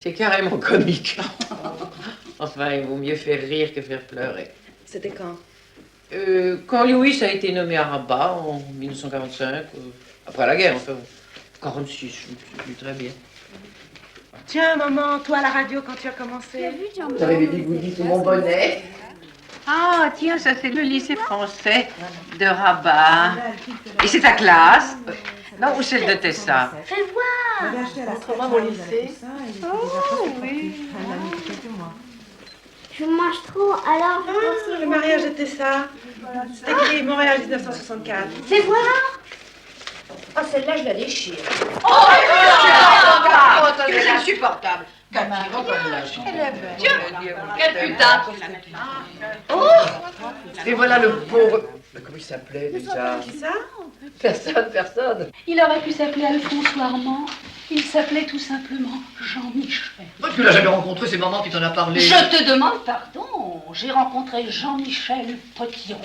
C'est carrément comique. Enfin, il vaut mieux faire rire que faire pleurer. C'était quand? Quand Lewis a été nommé à Rabat en 1945, après la guerre, enfin, 46, je ne sais plus très bien. Tiens, maman, toi à la radio quand tu as commencé. Vous avez des goodies sous mon bonnet. Ah, tiens, ça c'est le lycée français de Rabat. Et c'est ta classe? Non, ou celle de Tessa? Fais voir. Montre-moi mon lycée. Oh, oui. Je mange trop, alors je pense Le mariage de Tessa. C'est écrit Montréal 1964. Fais voir. Oh, celle-là, je la déchire. C'est insupportable. Cathy, reconnaît. Quel putain. Et voilà le pauvre... Comment il s'appelait déjà? Qui ça? Personne. Il aurait pu s'appeler Alphonse ou Armand. Il s'appelait tout simplement Jean-Michel. Tu l'as jamais rencontré, c'est maman qui t'en a parlé. Je te demande pardon. J'ai rencontré Jean-Michel Potiron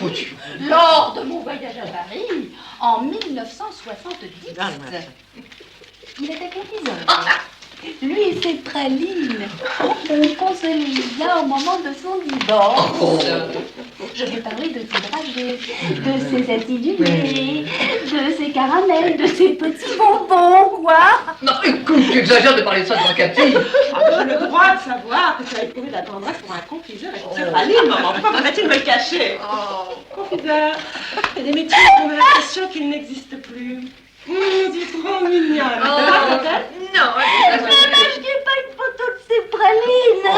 lors de mon voyage à Paris en 1970. Il était capitaine. Lui et ses pralines ont consolé Lisa au moment de son divorce. Je vais parler de ses dragées, de ses acidulés, de ses caramels, de ses petits bonbons, quoi. Non, écoute, tu exagères de parler de ça devant Cathy. J'ai le droit de savoir que tu as éprouvé de la tendresse pour un confiseur et pour cette praline, maman. Pourquoi faudrait-il me le cacher? Confiseur, il y a des métiers qui ont l'impression qu'ils n'existent plus. Tu es trop mignonne. Non. Mais je n'ai pas une photo de ces pralines.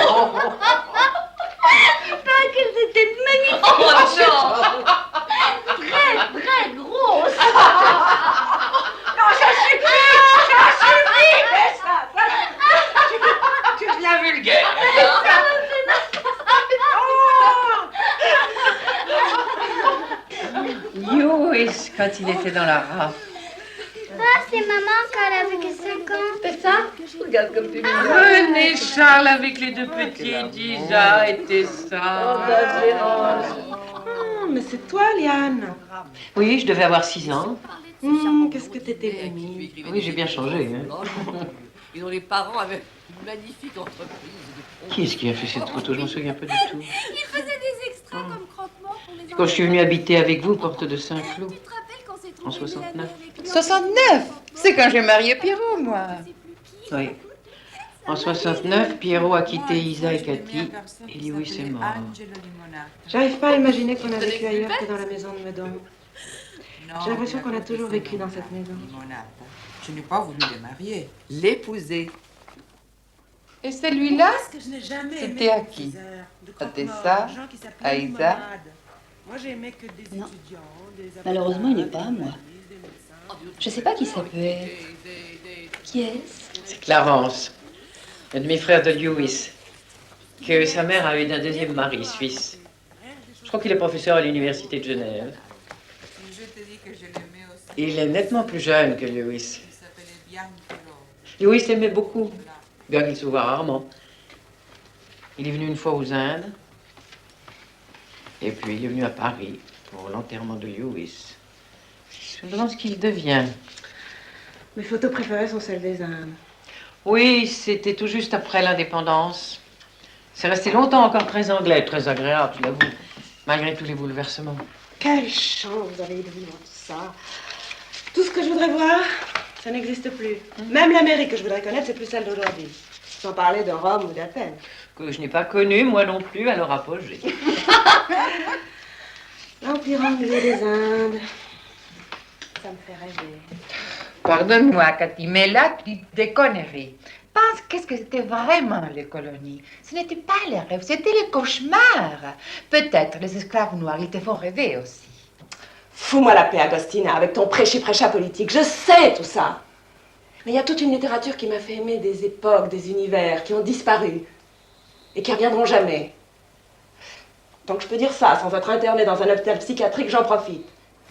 Pas qu'elles étaient magnifiques. Très grosses. Non, ça suffit, mais ça. Tu deviens vulgaire. Lewis, quand il était dans la rafle. Ah, c'est maman quand elle avait que 5 ans. C'est ça? Regarde comme tu es mignon. Venez, Charles, avec les deux petits, Disa et Tessa. Mais c'est toi, Liane. Oui, je devais avoir 6 ans. Qu'est-ce que t'étais mimi. Oui, j'ai bien changé. Hein. Ils ont les parents avec une magnifique entreprise. Qui est-ce qui a fait cette photo? Je m'en souviens pas du tout. Il faisait des extraits comme croque-mort pour les enfants. Quand je suis venue habiter avec vous, porte de Saint-Cloud. Tu te rappelles quand c'est En trouvé 69. 69? C'est quand j'ai marié Pierrot, moi. Oui. En 69, Pierrot a quitté Isa et Cathy, et Lewis est mort. J'arrive pas à imaginer qu'on a vécu ailleurs que dans la maison de Meudon. J'ai l'impression qu'on a toujours vécu dans cette maison. Je n'ai pas voulu le marier. L'épouser. Et celui-là, que je n'ai jamais C'était à qui? À Tessa? À Isa? Moi, j'ai aimé que des Non. étudiants, des Malheureusement, il n'est pas à moi. des médecins. Je sais pas qui ça peut être. Qui est-ce? C'est Clarence, un demi-frère de Lewis, que sa mère a eu d'un deuxième mari suisse. Je crois qu'il est professeur à l'université de Genève. Je te dis que je l'aimais aussi. Il est nettement plus jeune que Lewis. Il s'appelait Bianchelo. Lewis l'aimait beaucoup, bien qu'il se voit rarement. Il est venu une fois aux Indes, et puis il est venu à Paris pour l'enterrement de Lewis. Je me demande ce qu'il devient. Mes photos préférées sont celles des Indes. Oui, c'était tout juste après l'indépendance. C'est resté longtemps encore très anglais, très agréable, je l'avoue, malgré tous les bouleversements. Quelle chance vous avez eu de vivre tout ça. Tout ce que je voudrais voir, ça n'existe plus. Même l'Amérique que je voudrais connaître, c'est plus celle d'aujourd'hui. Sans parler de Rome ou d'Athènes. Que je n'ai pas connu, moi non plus, à leur apogée. L'Empire anglais des Indes. Ça me fait rêver. Pardonne-moi, Cathy, mais là, tu dis des conneries. Pense qu'est-ce que c'était vraiment les colonies. Ce n'était pas les rêves, c'était les cauchemars. Peut-être les esclaves noirs, ils te font rêver aussi. Fous-moi la paix, Agostina, avec ton prêchi-prêcha politique. Je sais tout ça. Mais il y a toute une littérature qui m'a fait aimer des époques, des univers qui ont disparu et qui reviendront jamais. Donc je peux dire ça sans être interné dans un hôpital psychiatrique, j'en profite.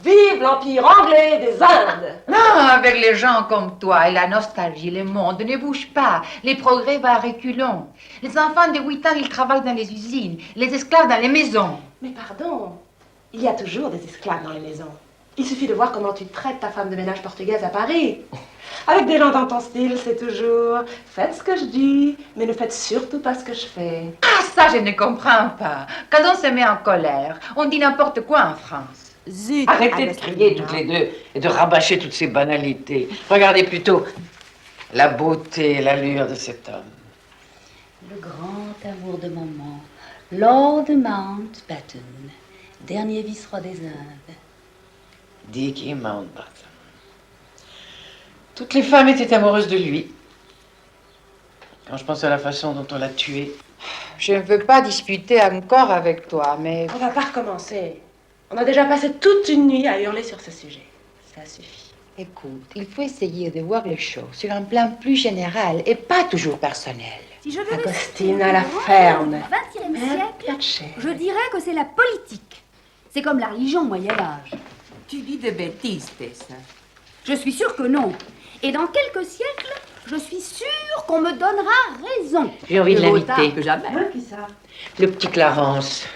Vive l'Empire anglais des Indes! Non, avec les gens comme toi et la nostalgie, le monde ne bouge pas. Les progrès vont à reculons. Les enfants de 8 ans, ils travaillent dans les usines. Les esclaves dans les maisons. Mais pardon, il y a toujours des esclaves dans les maisons. Il suffit de voir comment tu traites ta femme de ménage portugaise à Paris. Avec des gens dans ton style, c'est toujours « Faites ce que je dis, mais ne faites surtout pas ce que je fais. » Ah, ça, je ne comprends pas. Quand on se met en colère, on dit n'importe quoi en France. Zut, arrêtez de crier toutes les deux et de rabâcher toutes ces banalités. Regardez plutôt la beauté et l'allure de cet homme. Le grand amour de maman, Lord Mountbatten, dernier vice-roi des Indes. Dickie Mountbatten. Toutes les femmes étaient amoureuses de lui. Quand je pense à la façon dont on l'a tué. Je ne veux pas discuter encore avec toi, mais... On va pas recommencer. On a déjà passé toute une nuit à hurler sur ce sujet. Ça suffit. Écoute, il faut essayer de voir les choses sur un plan plus général et pas toujours personnel. Si je devais Agostine à la ferme. au XXe siècle, Piacere. je dirais que c'est la politique. C'est comme la religion au Moyen-Âge. Tu dis des bêtises, Tessa. Je suis sûre que non. Et dans quelques siècles, je suis sûre qu'on me donnera raison. J'ai envie de Mieux vaut tard l'inviter. que jamais. Qui ça? Le petit Clarence.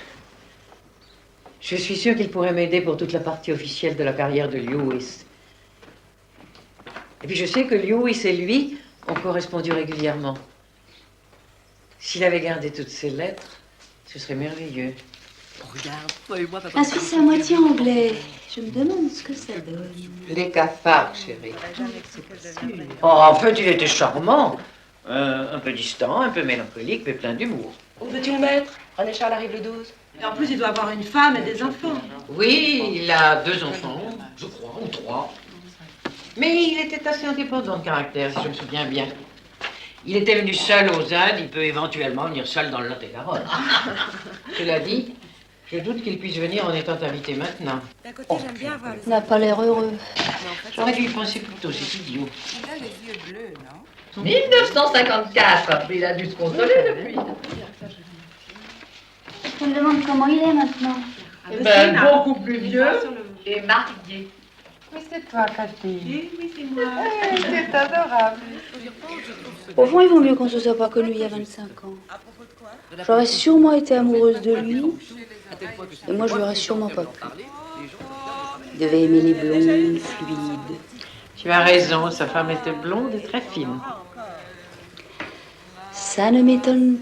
Je suis sûre qu'il pourrait m'aider pour toute la partie officielle de la carrière de Lewis. Et puis je sais que Lewis et lui ont correspondu régulièrement. S'il avait gardé toutes ces lettres, ce serait merveilleux. Regarde, toi et moi, papa. Un Suisse à moitié anglais. Je me demande ce que ça donne. Les cafards, chérie. Oh, en fait, il était charmant. Un peu distant, un peu mélancolique, mais plein d'humour. Où veux-tu le mettre? René Charles arrive le 12. Et en plus, il doit avoir une femme et des enfants. Oui, il a 2 enfants, je crois, ou 3. Mais il était assez indépendant de caractère, si je me souviens bien. Il était venu seul aux Indes, il peut éventuellement venir seul dans le Lot-et-Garonne. Cela dit, je doute qu'il puisse venir en étant invité maintenant. D'un côté, j'aime bien voir les... Il n'a pas l'air heureux. J'aurais dû y penser plus tôt, c'est idiot. Il a les yeux bleus, non? 1954. Il a dû se consoler depuis. Je me demande comment il est maintenant. Ben, beaucoup plus vieux et marié. Oui, c'est toi, Cathy. Oui, c'est moi. C'est adorable. Au fond, il vaut mieux qu'on se soit pas connus il y a 25 ans. J'aurais sûrement été amoureuse de lui, et moi je l'aurais sûrement pas pu. Il devait aimer les blondes, fluides. Tu as raison, sa femme était blonde et très fine. Ça ne m'étonne